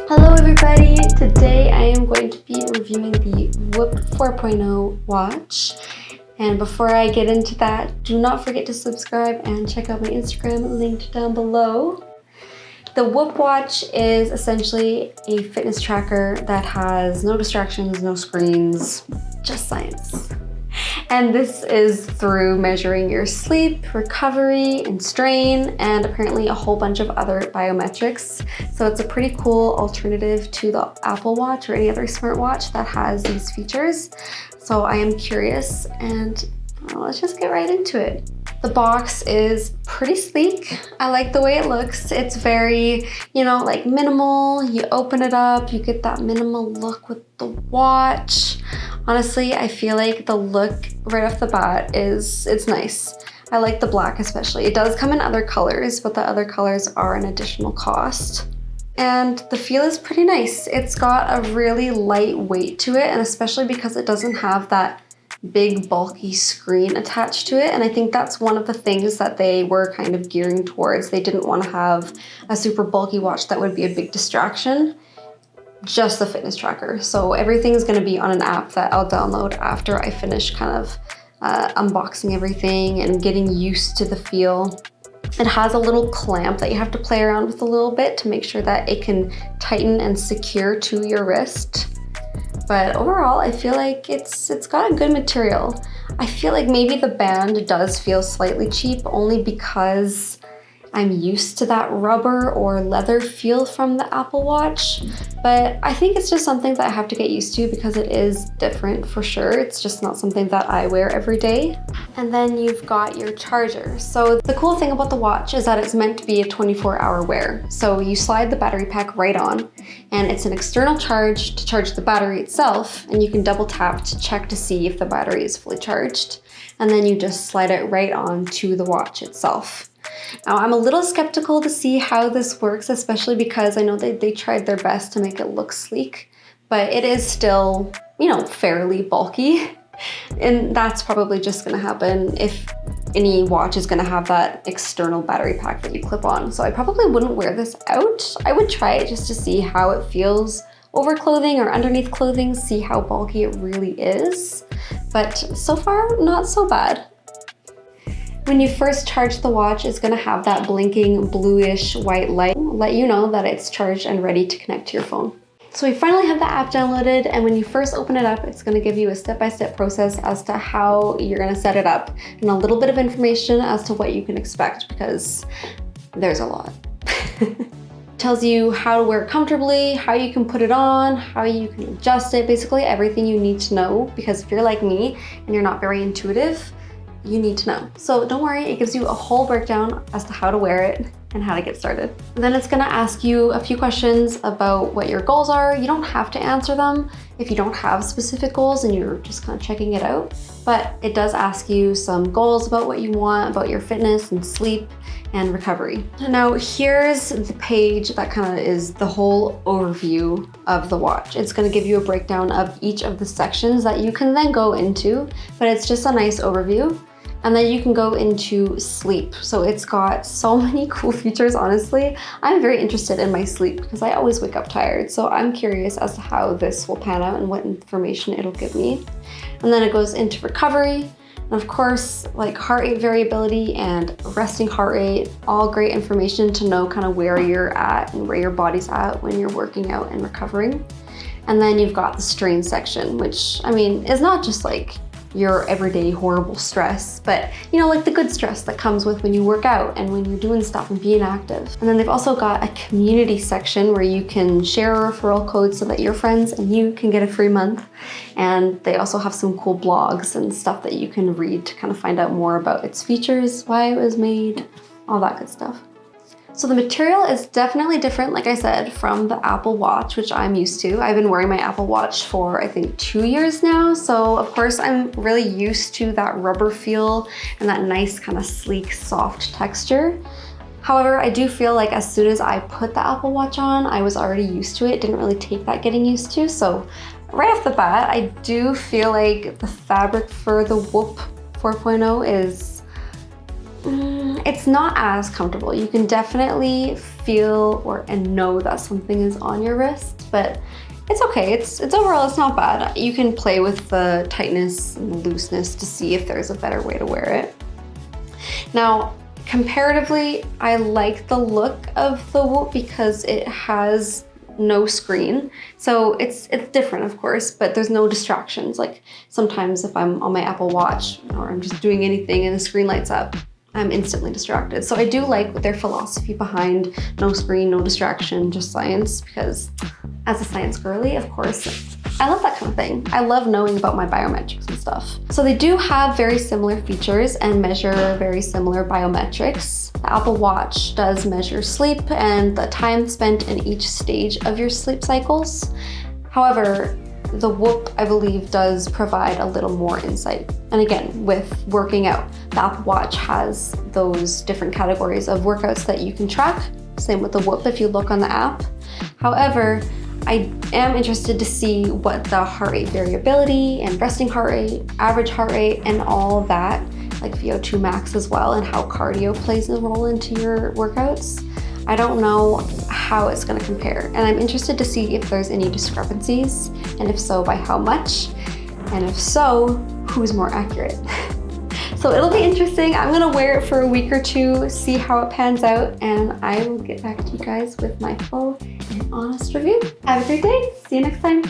Hello everybody! Today I am going to be reviewing the Whoop 4.0 watch. And before I get into that, do not forget to subscribe and check out my Instagram linked down below. The Whoop watch is essentially a fitness tracker that has no distractions, no screens, just science. And this is through measuring your sleep, recovery, and strain, and apparently a whole bunch of other biometrics. So it's a pretty cool alternative to the Apple Watch or any other smartwatch that has these features. So I am curious, and let's just get right into it. The box is pretty sleek. I like the way it looks. It's very, like minimal. You open it up, you get that minimal look with the watch. Honestly, I feel like the look right off the bat it's nice. I like the black especially. It does come in other colors, but the other colors are an additional cost. And the feel is pretty nice. It's got a really light weight to it, and especially because it doesn't have that big bulky screen attached to it. And I think that's one of the things that they were kind of gearing towards. They didn't want to have a super bulky watch that would be a big distraction. Just the fitness tracker. So everything is going to be on an app that I'll download after I finish kind of unboxing everything and getting used to the feel. It has a little clamp that you have to play around with a little bit to make sure that it can tighten and secure to your wrist. But overall, I feel like it's got a good material. I feel like maybe the band does feel slightly cheap only because I'm used to that rubber or leather feel from the Apple Watch, but I think it's just something that I have to get used to because it is different for sure. It's just not something that I wear every day. And then you've got your charger. So the cool thing about the watch is that it's meant to be a 24-hour wear. So you slide the battery pack right on, and it's an external charge to charge the battery itself, and you can double tap to check to see if the battery is fully charged. And then you just slide it right on to the watch itself. Now, I'm a little skeptical to see how this works, especially because I know they tried their best to make it look sleek, but it is still, fairly bulky. And that's probably just gonna happen if any watch is gonna have that external battery pack that you clip on. So I probably wouldn't wear this out. I would try it just to see how it feels over clothing or underneath clothing, see how bulky it really is. But so far, not so bad. When you first charge the watch, it's going to have that blinking bluish white light, let you know that it's charged and ready to connect to your phone. So we finally have the app downloaded, and when you first open it up, it's going to give you a step-by-step process as to how you're going to set it up and a little bit of information as to what you can expect, because there's a lot. Tells you how to wear it comfortably, how you can put it on, how you can adjust it, basically everything you need to know, because if you're like me and you're not very intuitive, you need to know. So don't worry, it gives you a whole breakdown as to how to wear it and how to get started. And then it's gonna ask you a few questions about what your goals are. You don't have to answer them if you don't have specific goals and you're just kind of checking it out. But it does ask you some goals about what you want, about your fitness and sleep and recovery. Now here's the page that kind of is the whole overview of the watch. It's gonna give you a breakdown of each of the sections that you can then go into, but it's just a nice overview. And then you can go into sleep. So it's got so many cool features, honestly. I'm very interested in my sleep because I always wake up tired. So I'm curious as to how this will pan out and what information it'll give me. And then it goes into recovery. And of course, like heart rate variability and resting heart rate, all great information to know kind of where you're at and where your body's at when you're working out and recovering. And then you've got the strain section, which is not just like your everyday horrible stress, but like the good stress that comes with when you work out and when you're doing stuff and being active. And then they've also got a community section where you can share a referral code so that your friends and you can get a free month. And they also have some cool blogs and stuff that you can read to kind of find out more about its features, why it was made, all that good stuff. So the material is definitely different, like I said, from the Apple Watch, which I'm used to. I've been wearing my Apple Watch for, I think, 2 years now. So of course, I'm really used to that rubber feel and that nice kind of sleek, soft texture. However, I do feel like as soon as I put the Apple Watch on, I was already used to it. It didn't really take that getting used to. So right off the bat, I do feel like the fabric for the Whoop 4.0 is It's not as comfortable. You can definitely feel and know that something is on your wrist, but it's okay. It's overall, it's not bad. You can play with the tightness and looseness to see if there's a better way to wear it. Now, comparatively, I like the look of the Whoop because it has no screen. So it's different, of course, but there's no distractions. Like sometimes if I'm on my Apple Watch or I'm just doing anything and the screen lights up, I'm instantly distracted. So I do like their philosophy behind no screen, no distraction, just science, because as a science girly, of course, I love that kind of thing. I love knowing about my biometrics and stuff. So they do have very similar features and measure very similar biometrics. The Apple Watch does measure sleep and the time spent in each stage of your sleep cycles. However, the Whoop, I believe, does provide a little more insight. And again, with working out, the Apple Watch has those different categories of workouts that you can track. Same with the Whoop if you look on the app. However, I am interested to see what the heart rate variability and resting heart rate, average heart rate, and all of that, like VO2 max as well, and how cardio plays a role into your workouts. I don't know how it's gonna compare, and I'm interested to see if there's any discrepancies, and if so, by how much, and if so, who's more accurate. So it'll be interesting. I'm gonna wear it for a week or two, see how it pans out, and I will get back to you guys with my full and honest review. Have a great day. See you next time.